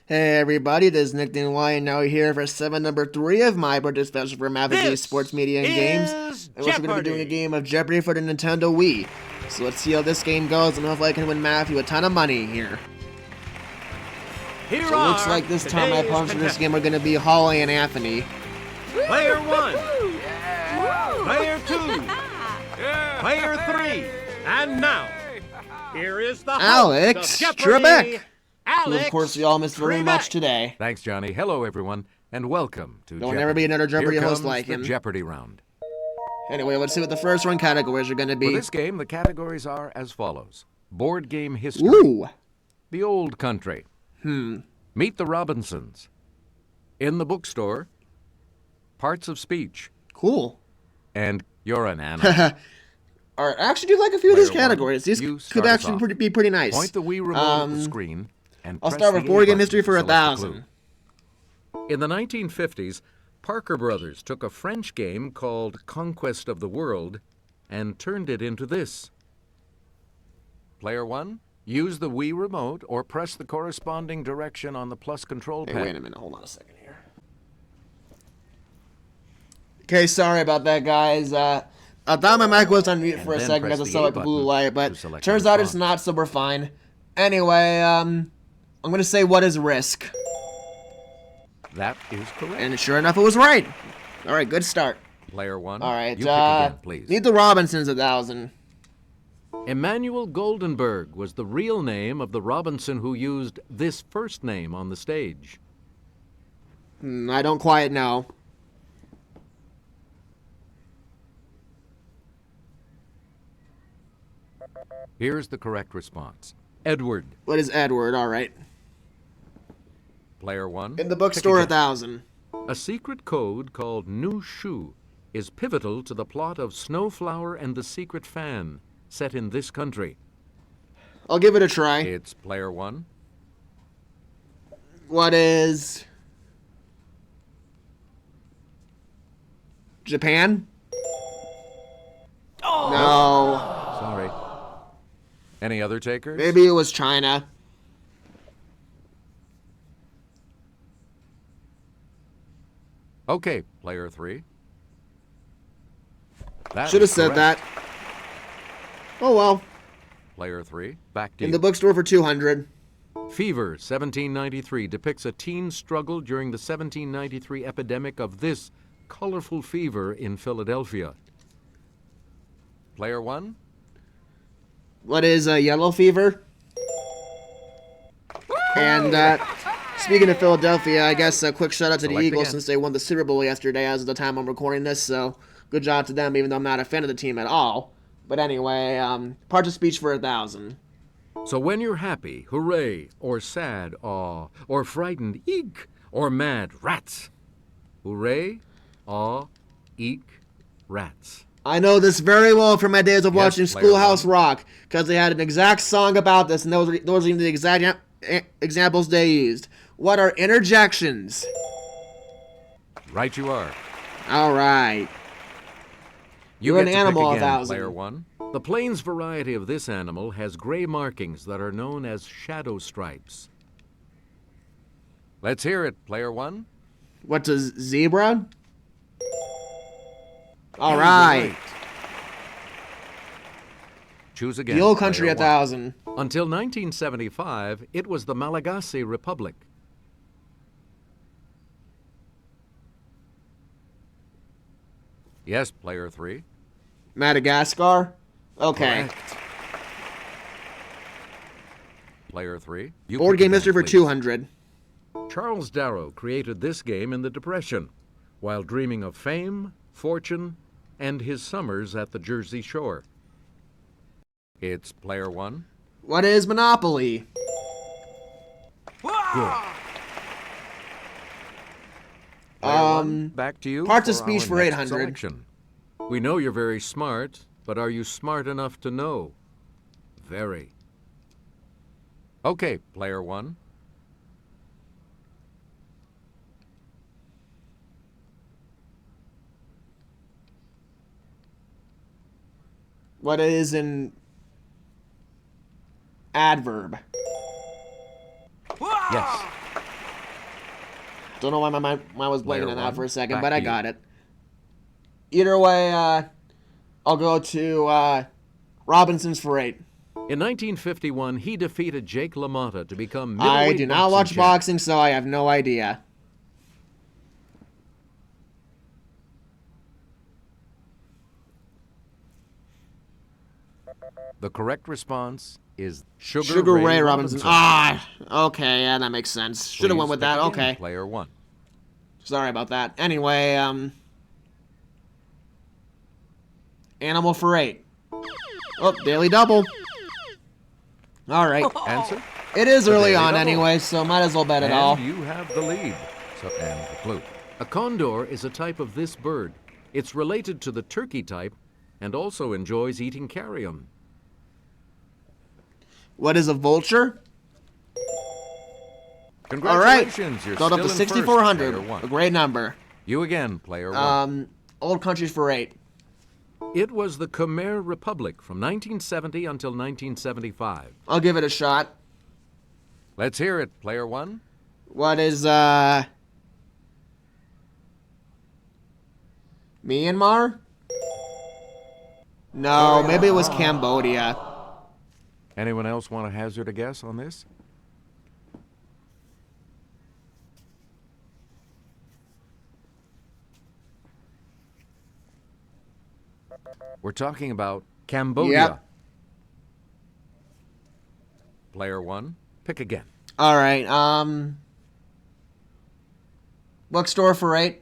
Hey everybody, this is Nick and now here for segment number 3 of my birthday special for Mathew Sports Media and Games. And we're going to be doing a game of Jeopardy for the Nintendo Wii. So let's see how this game goes and hopefully I can win Matthew a ton of money here. So it looks like this time my opponents for this game are going to be Holly and Anthony. Player 1, Player 2, Player 3, and now, here is the Alex Trebek. Alex, Of course, we all missed very much today. Thanks, Johnny. Hello, everyone, and welcome to There'll Jeopardy. never be another Jeopardy host like the him. Jeopardy round. Anyway, let's see what the first one categories are going to be. For this game, the categories are as follows. Board game history. Ooh. The old country. Meet the Robinsons. In the bookstore. Parts of speech. Cool. And you're an animal. Alright, I actually do like a few of these Player one, categories. These you could start us actually off. be pretty nice. Point the Wii remote at the screen and I'll press start with the board A game button history to for select a 1,000. clue. In the 1950s, Parker Brothers took a French game called Conquest of the World and turned it into this. Player 1, use the Wii remote or press the corresponding direction on the plus control pad. Hey, wait a minute. Hold on a second here. Okay, sorry about that, guys. I thought my mic was on mute for a then second press because I the saw A like a button blue light, but to select turns the out it's response. not, so we're fine. Anyway, I'm going to say what is risk? That is correct. And sure enough, it was right. Alright, good start. Player 1, Alright, you pick again, please. Meet the Robinsons 1,000. Emmanuel Goldenberg was the real name of the Robinson who used this first name on the stage. I don't quite know. Here's the correct response. Edward. What is Edward? Alright. Player 1. In the pick bookstore again. 1,000. A secret code called New Shoe is pivotal to the plot of Snowflower and the Secret Fan, set in this country. I'll give it a try. It's Player 1. What is Japan? Oh. No. Sorry. Any other takers? Maybe it was China. Okay, Player 3. That Should have is said correct. that. Oh well. Player 3. Back to In you. the bookstore for 200. Fever 1793 depicts a teen's struggle during the 1793 epidemic of this colorful fever in Philadelphia. Player 1. What is yellow fever? And speaking of Philadelphia, I guess a quick shout out to the Select Eagles again. since they won the Super Bowl yesterday as of the time I'm recording this, so good job to them even though I'm not a fan of the team at all. But anyway, parts of speech for 1,000. So when you're happy, hooray, or sad, aw, or frightened, eek, or mad, rats. Hooray, aw, eek, rats. I know this very well from my days of Yes, watching player Schoolhouse one. Rock, because they had an exact song about this, and those are even the exact examples they used. What are interjections? Right you are. All right. You You're get an to animal, pick again, 1,000. Player 1. The plains variety of this animal has gray markings that are known as shadow stripes. Let's hear it, Player 1. What does zebra? All Hey, right. you're right. Choose again. The old country Player 1. 1,000. Until 1975, it was the Malagasy Republic. Yes, Player 3. Madagascar? Okay. Correct. Player 3. You Board pick game again, history for please. 200. Charles Darrow created this game in the Depression while dreaming of fame, fortune, and his summers at the Jersey Shore. It's Player 1. What is Monopoly? Good. Player 1, back to you. parts of for speech our for next 800. selection. We know you're very smart, but are you smart enough to know? Very. Okay, Player 1. What is an adverb? Yes. Don't know why my mind was blanking Player on that one, for a second, back but to I you. got it. Either way, I'll go to Robinsons for 8. In 1951, he defeated Jake LaMotta to become I middleweight do not watch champ. boxing, so I have no idea. The correct response is Sugar, Sugar Ray Ray Robinson. Ah, okay, yeah, that makes sense. Should have Please went with pick that. again, Okay, Player one. sorry about that. Anyway, Animal for 8. Oh, daily double. All right. Answer? It is The early Daily on Double. anyway, so might as well bet it all. And you have the lead. So, and the clue. A condor is a type of this bird. It's related to the turkey type and also enjoys eating carrion. What is a vulture? Congratulations, you're Got up still to in first, 6,400. Player one. A great number. You again, Player one. Old countries for 8. It was the Khmer Republic from 1970 until 1975. I'll give it a shot. Let's hear it, Player one. What is, Myanmar? No, maybe it was Cambodia. Anyone else want to hazard a guess on this? We're talking about Cambodia. Yep. Player one, pick again. All right, bookstore for 8.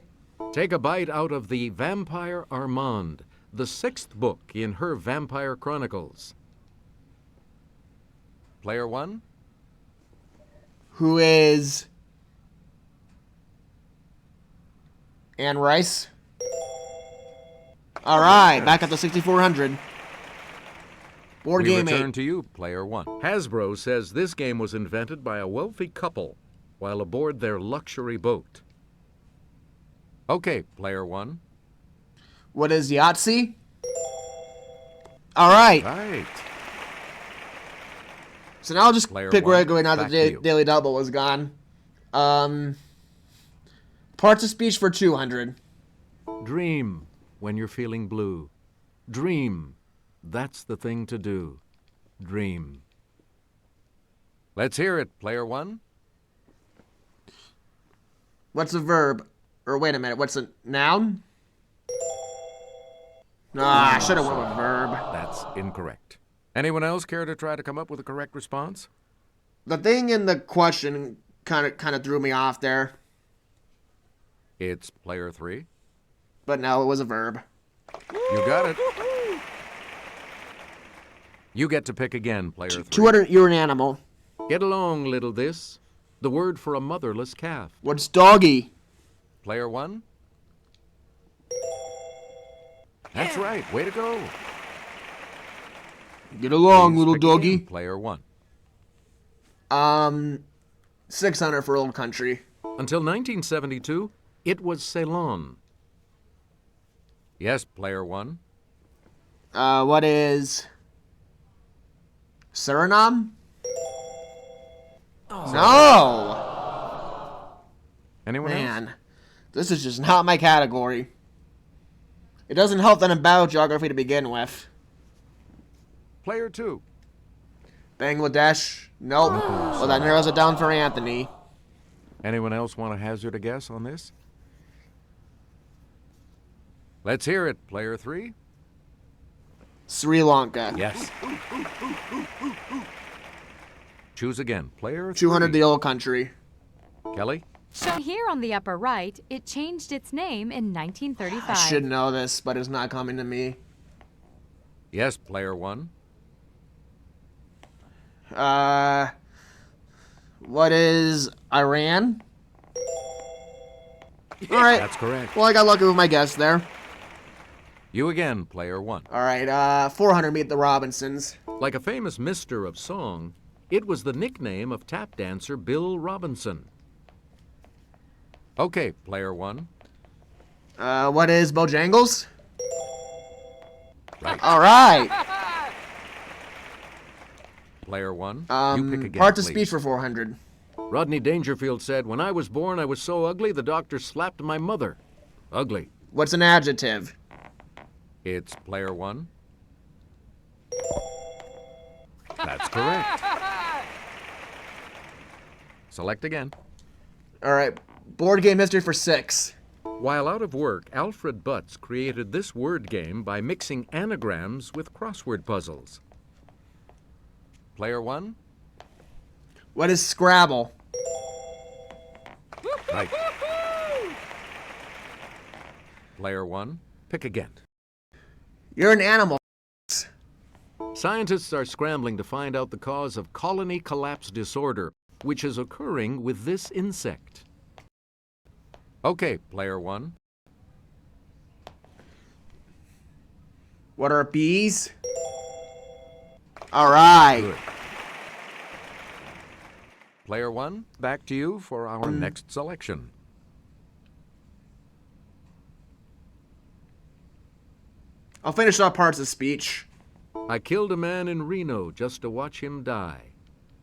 Take a bite out of the Vampire Armand, the 6th book in her Vampire Chronicles. Player one, Who is Anne Rice? All right, back at the 6,400. Board we game return 8. to you, Player one. Hasbro says this game was invented by a wealthy couple while aboard their luxury boat. Okay, Player one. What is Yahtzee? All right. Right. So now I'll just Player pick one, regular now that back to the you. Daily Double was gone. Parts of speech for 200. Dream when you're feeling blue. Dream. That's the thing to do. Dream. Let's hear it, Player one. What's a verb? Or wait a minute, what's a noun? Ah, I should have went with verb. That's incorrect. Anyone else care to try to come up with a correct response? The thing in the question kind of threw me off there, It's Player three. but no, it was a verb. You got it. You get to pick again, Player three. 200. You're an animal. Get along, little this. The word for a motherless calf. What's doggy? Player one. That's right. Way to go. Get along, Please little pick doggy. again, Player one. 600 for old country. Until 1972, it was Ceylon. Yes, Player one. What is Suriname? No! Anyone else? Man, this is just not my category. It doesn't help that I'm bad geography to begin with. Player two. Bangladesh? Nope. Well, that narrows it down for Anthony. Anyone else want to hazard a guess on this? Let's hear it, Player three. Sri Lanka. Yes. Choose again, Player three. 200 the old country. Kelly? Shown here on the upper right, it changed its name in 1935. I should know this, but it's not coming to me. Yes, Player one. What is Iran? All right. That's correct. Well, I got lucky with my guess there. You again, Player one. All right, 400 meet the Robinsons. Like a famous mister of song, it was the nickname of tap dancer Bill Robinson. Okay, Player one. What is Bojangles? Right. All right. Player one. You pick again, Parts of please. speech for 400. Rodney Dangerfield said, "When I was born, I was so ugly, the doctor slapped my mother." Ugly. What's an adjective? It's player 1. That's correct. Select again. All right, board game history for 6. While out of work, Alfred Butts created this word game by mixing anagrams with crossword puzzles. Player 1? What is Scrabble? Right. Player 1, pick again. You're an animal. Scientists are scrambling to find out the cause of colony collapse disorder, which is occurring with this insect. Okay, player 1. What are bees? All right. Good. Player 1, back to you for our next selection. I'll finish off parts of the speech. I killed a man in Reno just to watch him die.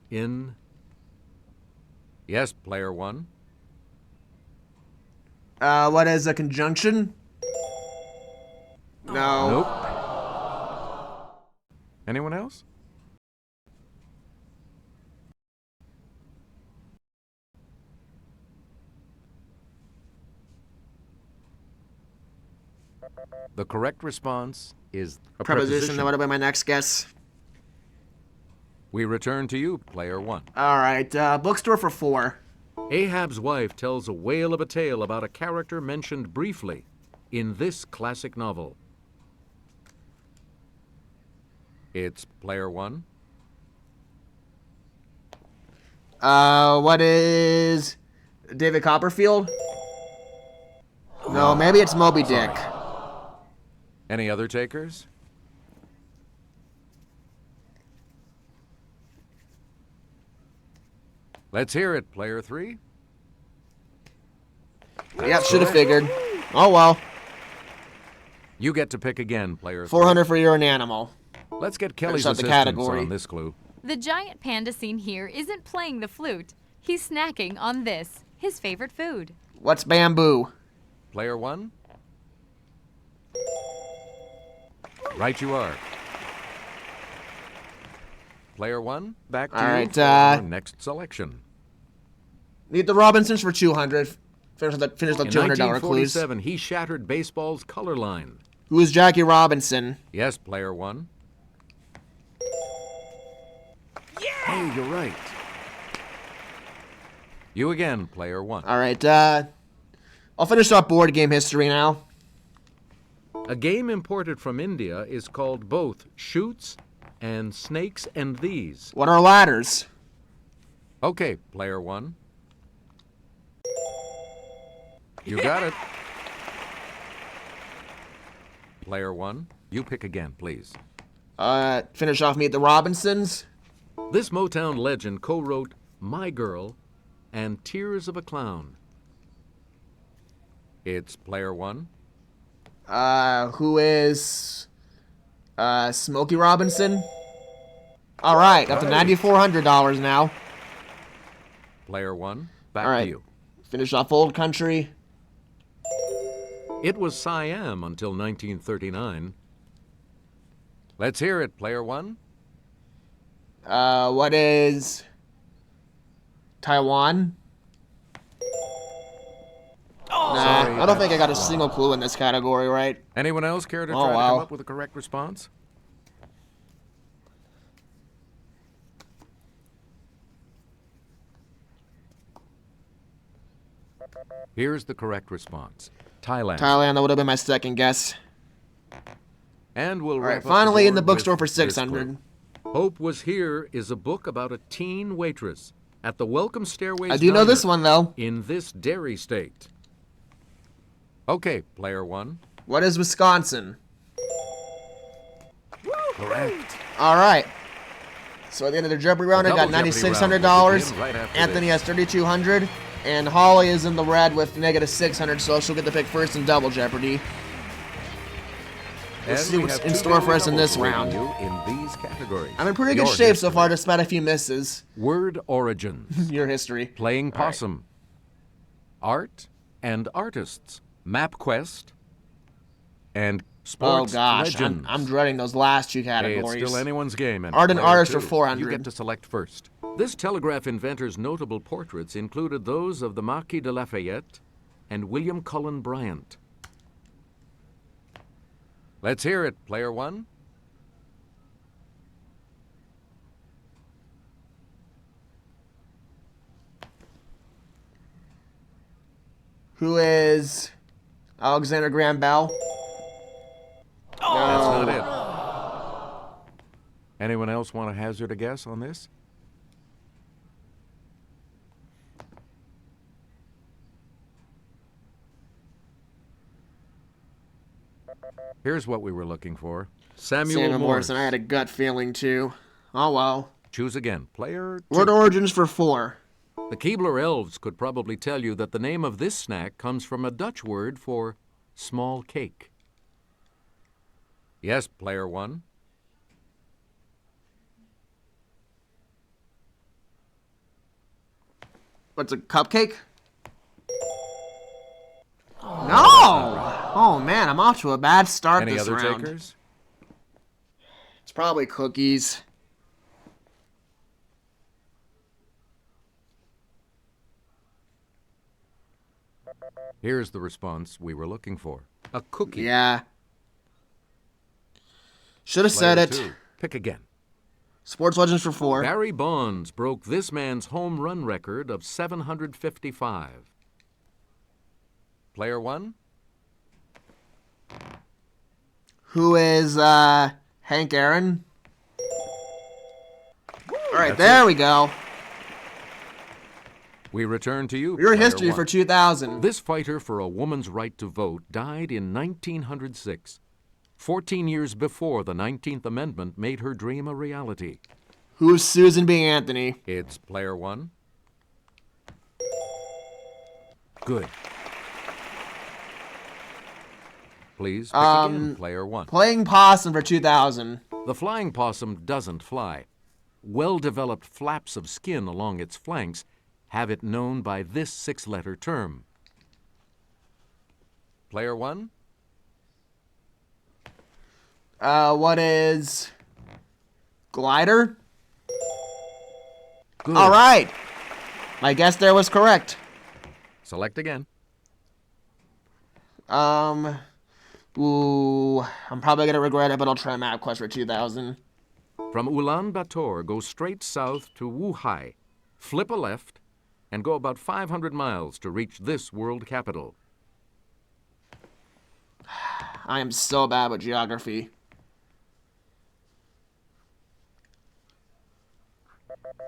In... Yes, player 1. What is a conjunction? No. Nope. Anyone else? The correct response is a Preposition. That would have been my next guess. We return to you, player 1. All right, bookstore for 4. Ahab's wife tells a whale of a tale about a character mentioned briefly in this classic novel. It's player 1. What is David Copperfield? No, maybe it's Moby Dick. Any other takers? Let's hear it, player 3. Yep, should have figured. Oh well. You get to pick again, player 3. 400 for you're an animal. Let's get Kelly's Finish out the assistance category. on this clue. The giant panda seen here isn't playing the flute. He's snacking on this, his favorite food. What's bamboo? Player 1? Right you are. Player 1, back to All you right, for our next selection. Need the Robinsons for 200. Finish the In $200 clues. 1947, he shattered baseball's color line. Who is Jackie Robinson? Yes, player 1. Yeah! Hey, you're right. You again, player 1. All right, I'll finish off board game history now. A game imported from India is called both Shoots and Snakes and These. What are ladders? Okay, player 1. You got it. Player 1, you pick again, please. Finish off Meet the Robinsons. This Motown legend co-wrote My Girl and Tears of a Clown. It's player 1. Who is, Smokey Robinson? All right, up to $9,400 now. Player 1, back All right. to you. Finish off Old Country. It was Siam until 1939. Let's hear it, player 1. What is Taiwan? Nah, I don't think I got a single clue in this category, right? Anyone else care to Oh, try to wow. come up with a correct response? Here's the correct response. Thailand. Thailand, that would have been my second guess. And we'll All wrap right, up finally in the board bookstore with for this 600. clue. Hope Was Here is a book about a teen waitress at the Welcome Stairways I do know this Diner one, though. in this dairy state. Okay, player 1. What is Wisconsin? Correct. All right. So at the end of the Jeopardy round, I got double Jeopardy round $9,600. will begin right after Anthony this. has $3,200. And Holly is in the red with -600, so she'll get the pick first in double Jeopardy. Let's And see we what's have in two store for us in doubles this awaiting round. you in these categories. I'm in pretty good Your shape so history, far, despite a few misses. Word origins. Your history. Playing All right. possum. Art and artists. Map quest. And Oh sports gosh, legends. I'm dreading those last two Hey, categories. it's still anyone's game. And Art and player artist two. for 400. You get to select first. This telegraph inventor's notable portraits included those of the Marquis de Lafayette and William Cullen Bryant. Let's hear it, player one. Who is Alexander Graham Bell? That's No. not it. Anyone else want to hazard a guess on this? Here's what we were looking for. Samuel Morse. Morrison. I had a gut feeling too. Oh well. Choose again. Player two. Word origins for 4. The Keebler elves could probably tell you that the name of this snack comes from a Dutch word for small cake. Yes, player one. What's a cupcake? No! Oh man, I'm off to a bad start Any this other round. takers? It's probably cookies. Here's the response we were looking for. A cookie. Yeah. Should have Player said it. two. Pick again. Sports legends for 4. Barry Bonds broke this man's home run record of 755. Player one. Who is Hank Aaron? All right, That's there it. we go. We return to you. Your player history one. for 2000. This fighter for a woman's right to vote died in 1906, 14 years before the 19th Amendment made her dream a reality. Who's Susan B. Anthony? It's player one. Good. Please pick again, player one. Playing possum for 2000. The flying possum doesn't fly. Well-developed flaps of skin along its flanks have it known by this 6-letter term. Player one. What is glider? Good. All right. My guess there was correct. Select again. Ooh, I'm probably gonna regret it, but I'll try Map Quest for 2000. From Ulaanbaatar, go straight south to Wuhai, flip a left, and go about 500 miles to reach this world capital. I am so bad with geography.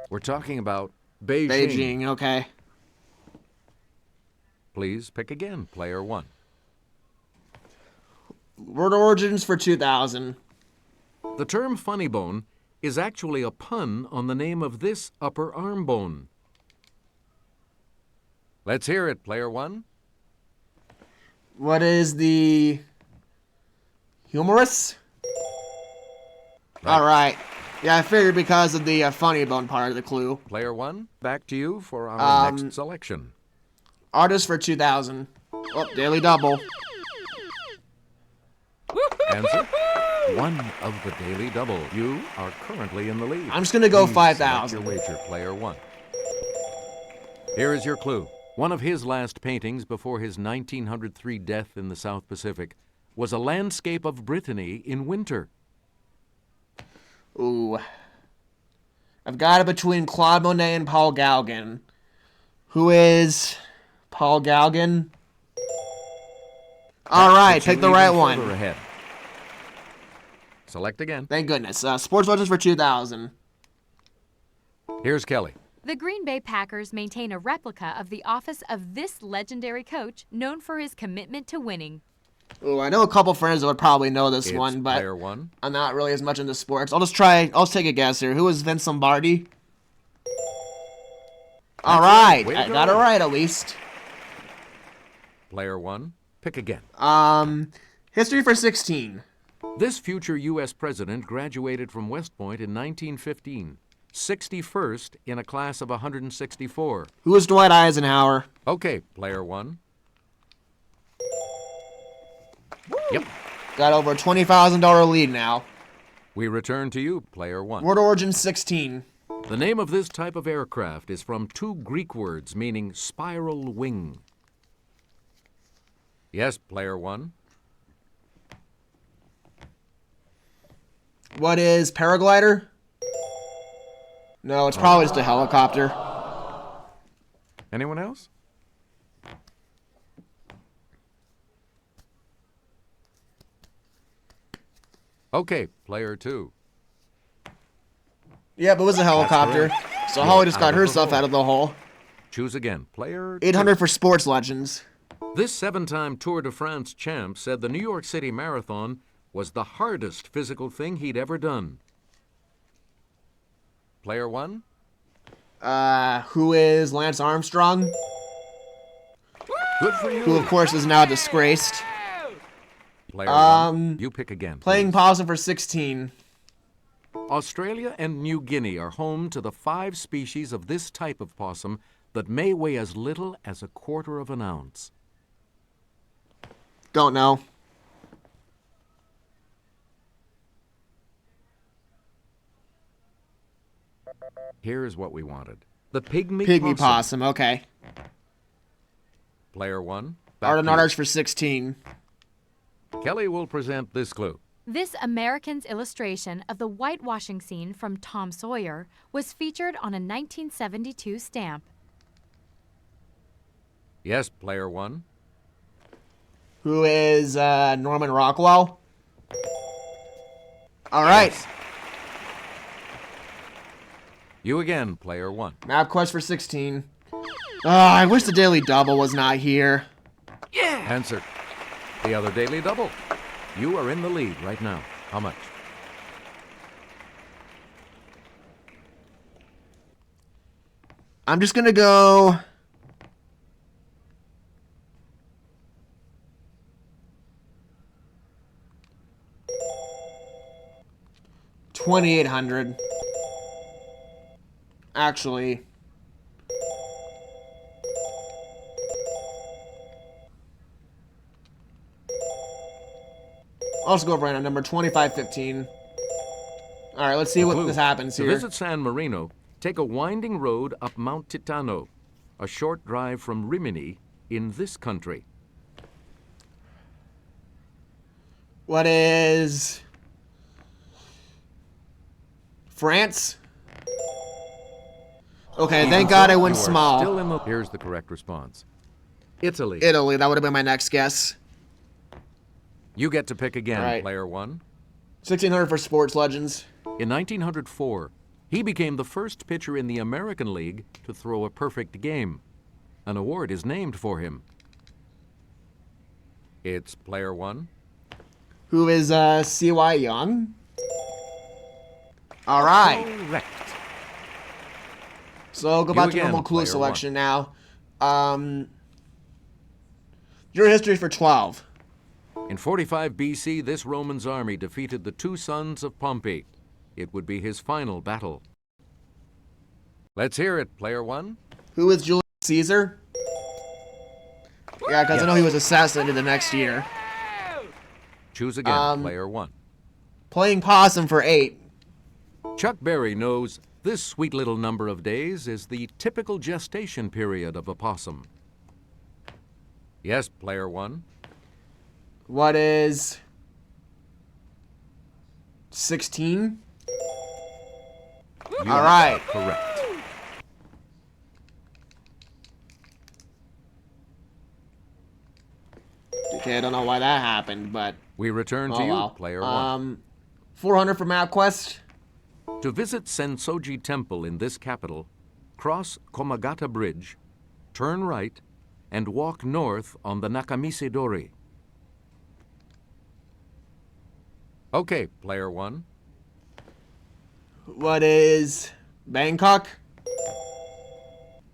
We're talking about Beijing. Beijing, okay. Please pick again, player one. Word origins for 2000. The term funny bone is actually a pun on the name of this upper arm bone. Let's hear it, player one. What is the humerus? All right. Yeah, I figured because of the funny bone part of the clue. Player one, back to you for our next selection. Artist for 2000. Oh, daily double. Answer, one of the daily double. You are currently in the lead. I'm just gonna go Please 5,000. select your wager, player one. Here is your clue. One of his last paintings before his 1903 death in the South Pacific was a landscape of Brittany in winter. Ooh. I've got it between Claude Monet and Paul Gauguin. Who is Paul Gauguin? All right, Puts you pick the right even one. further ahead. Select again. Thank goodness. Sports legends for 2000. Here's Kelly. The Green Bay Packers maintain a replica of the office of this legendary coach known for his commitment to winning. Ooh, I know a couple friends that would probably know this It's one, but player one. I'm not really as much into sports. I'll take a guess here. Who is Vince Lombardi? All right, Way to I got it go. right at least. Player one. Pick again. History for 16. This future U.S. president graduated from West Point in 1915, 61st in a class of 164. Who was Dwight Eisenhower? Okay, player one. Yep. Got over a $20,000 lead now. We return to you, player one. Word origin 16. The name of this type of aircraft is from two Greek words meaning spiral wing. Yes, player one. What is paraglider? No, it's probably just a helicopter. Anyone else? Okay, player two. Yep, it was a helicopter. So Holly just got herself out of the hole. Choose again, player 800 for sports legends. This seven-time Tour de France champ said the New York City Marathon was the hardest physical thing he'd ever done. Player one? Who is Lance Armstrong? Good for you. Who, of course, is now disgraced. Player one, you pick again. Playing please. possum for 16. Australia and New Guinea are home to the 5 species of this type of possum that may weigh as little as a quarter of an ounce. Don't know. Here's what we wanted. The pygmy Pygmy possum, okay. Player one. Art and back to you. Artist for 16. Kelly will present this clue. This American's illustration of the whitewashing scene from Tom Sawyer was featured on a 1972 stamp. Yes, player one. Who is Norman Rockwell? All right. Yes. You again, player one. Map quest for 16. I wish the Daily Double was not here. Answer. The other daily double. You are in the lead right now. How much? I'm just gonna go... $2,800. Actually... I'll just go right on number 2515. All right, let's see what Clue. this happens To here. visit San Marino, take a winding road up Mount Titano, a short drive from Rimini in this country. What is... France? Okay, thank God I went You are small. Still in the... Here's the correct response. Italy. Italy, that would have been my next guess. You get to pick again, All right. player one. 1600 for sports legends. In 1904, he became the first pitcher in the American League to throw a perfect game. An award is named for him. It's player one. Who is C.Y. Young? All right. Correct. So go You back to again, normal clue player selection now. Your history for 12. In 45 BC, this Roman's army defeated the 2 sons of Pompey. It would be his final battle. Let's hear it, player one. Who is Julius Caesar? Yeah, because I know he was assassinated the next year. Choose again, player one. Playing possum for 8. Chuck Berry knows this sweet little number of days is the typical gestation period of a possum. Yes, player one. What is 16? You All right. are correct. Okay, I don't know why that happened, but We return to oh you, well. player one. 400 for MapQuest. To visit Sensoji Temple in this capital, cross Komagata Bridge, turn right, and walk north on the Nakamisidori. Okay, player one. What is Bangkok?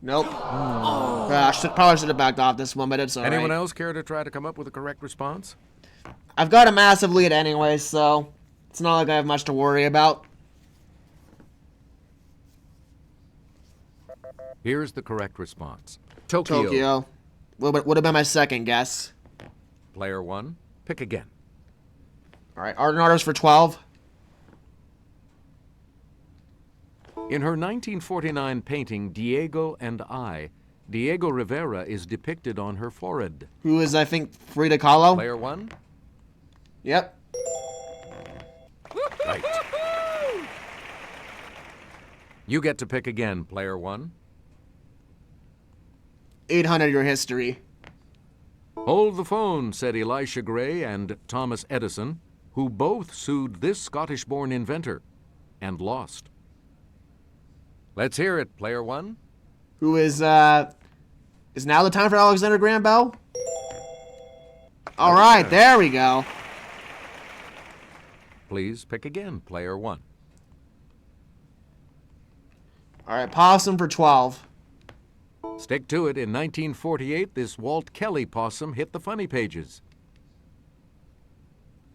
Nope. I probably should have backed off this one, but it's all right. Anyone else care to try to come up with a correct response? I've got a massive lead anyway, so it's not like I have much to worry about. Here's the correct response. Tokyo. Tokyo. Would have been my second guess. Player 1, pick again. All right, art and artists for 12. In her 1949 painting, Diego and I, Diego Rivera is depicted on her forehead. Who is, I think, Frida Kahlo? Player 1? Yep. Right. You get to pick again, Player 1. 800 your history. Hold the phone, said Elisha Gray and Thomas Edison, who both sued this Scottish-born inventor and lost. Let's hear it, Player 1. Who is now the time for Alexander Graham Bell? All right, there we go. Please pick again, Player 1. All right, possum for 12. Stick to it. In 1948, this Walt Kelly possum hit the funny pages.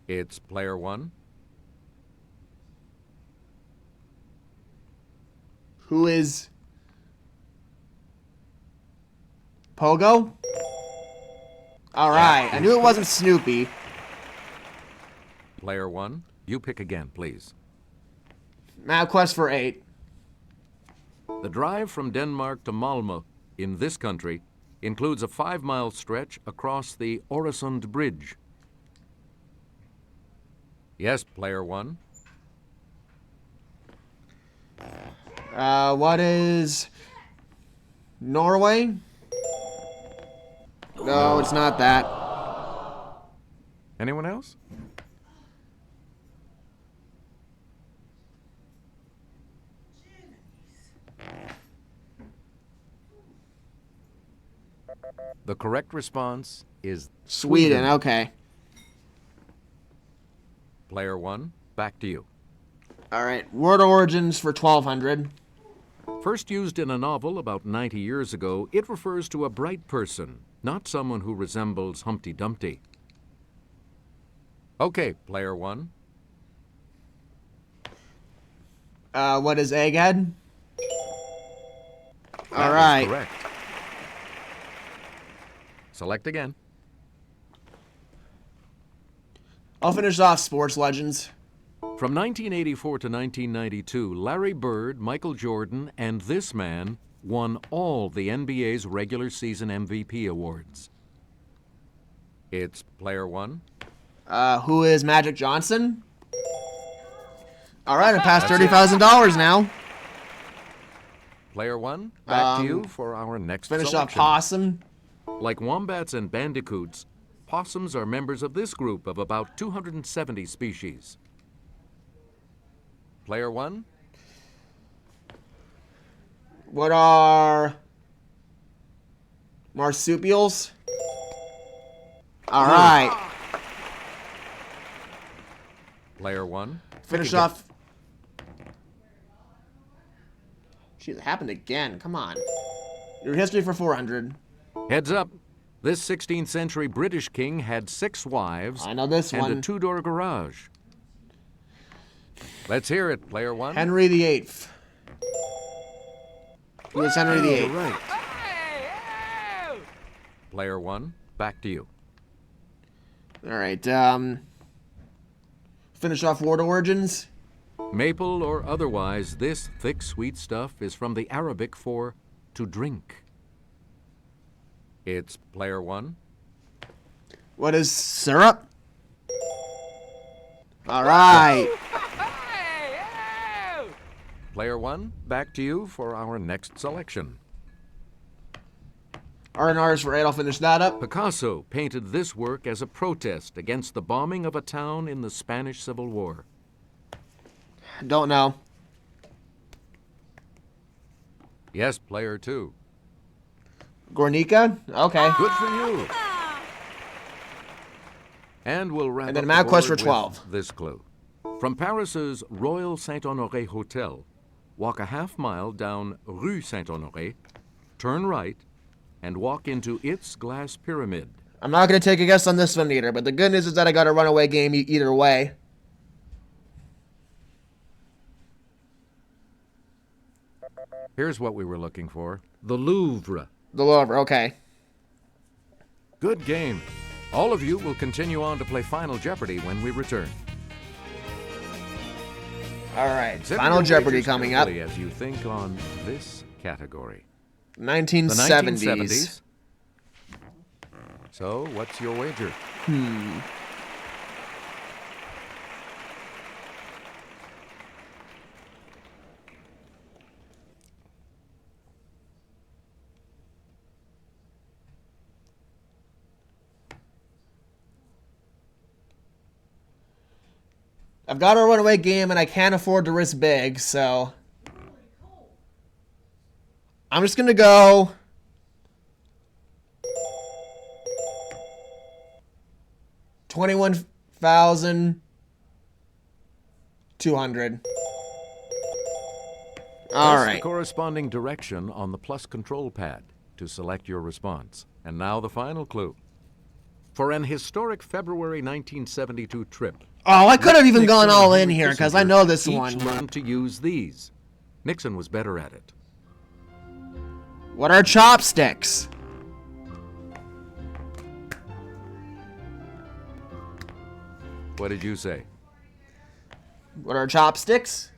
It's Player 1. Who is Pogo? All right, I knew it wasn't Snoopy. Player 1, you pick again, please. Map quest for 8. The drive from Denmark to Malmö in this country includes a 5-mile stretch across the Øresund Bridge. Yes, Player 1. What is Norway? No, it's not that. Anyone else? The correct response is Sweden, okay. Player 1, back to you. All right, word origins for 1200. First used in a novel about 90 years ago, it refers to a bright person, not someone who resembles Humpty Dumpty. Okay, Player 1. What is egghead? All That is right. correct. Select again. I'll finish off sports legends. From 1984 to 1992, Larry Bird, Michael Jordan, and this man won all the NBA's regular season MVP awards. It's Player 1. Who is Magic Johnson? All right, I passed $30,000 now. Player 1, back to you for our next Finish off selection. possum. Like wombats and bandicoots, possums are members of this group of about 270 species. Player 1. What are marsupials? All right. Player 1. Finish again. off. Jeez, it happened again. Come on. Your history for 400. Heads up. This 16th century British king had 6 wives I know this and one. a 2-door garage. Let's hear it, Player 1. Henry VIII. Who is Henry VIII? You're right. Player 1, back to you. All right. Finish off word origins. Maple or otherwise, this thick, sweet stuff is from the Arabic for to drink. It's Player 1. What is syrup? All right. Player 1, back to you for our next selection. Art and artists for 8. I'll finish that up. Picasso painted this work as a protest against the bombing of a town in the Spanish Civil War. Don't know. Yes, Player 2. Guernica? Okay. Good for you. And we'll wrap And then up Mad the Quest board for 12. with this clue. From Paris's Royal Saint-Honoré Hotel, walk a half-mile down Rue Saint-Honoré, turn right, and walk into its glass pyramid. I'm not going to take a guess on this one either, but the good news is that I got a runaway game either way. Here's what we were looking for. The Louvre. The Louvre, okay. Good game. All of you will continue on to play Final Jeopardy when we return. All right, Set Final your Jeopardy wagers coming up. carefully as you think on this category. 1970s. The 1970s. So, what's your wager? I've got a runaway game and I can't afford to risk big, so I'm just gonna go $21,200. All Press right. the corresponding direction on the plus control pad to select your response. And now the final clue. For an historic February 1972 trip. Oh, I could have even Nixon gone all and in Henry here because Kissinger I know this each one. learned to use these. Nixon was better at it. What are chopsticks? What did you say? What are chopsticks?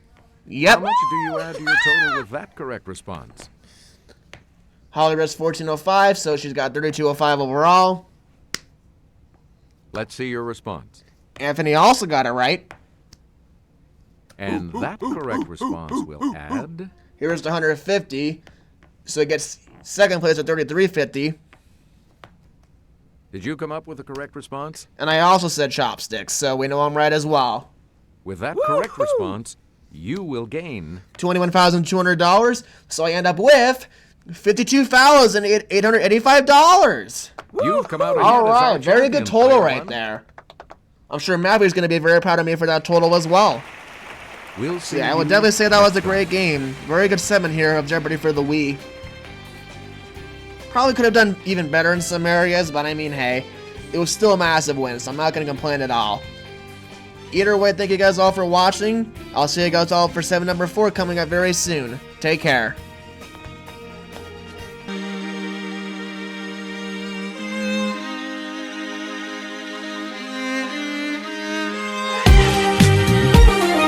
How Yep. much do you add to your total with that correct response? Holly Rest 1405, so she's got 3205 overall. Let's see your response. Anthony also got it right. And that correct response will add... Here's the 150, so it gets second place at 3350. Did you come up with the correct response? And I also said chopsticks, so we know I'm right as well. With that correct response, you will gain... $21,200, so I end up with $52,885. You've come out ahead All as our right, very good champion, total player right one. there. I'm sure Mathew's going to be very proud of me for that total as well. We'll see. Yeah, I would you definitely say that was a next time. great game. Very good segment here of Jeopardy for the Wii. Probably could have done even better in some areas, but I mean, hey, it was still a massive win, so I'm not going to complain at all. Either way, thank you guys all for watching. I'll see you guys all for segment number 4 coming up very soon. Take care.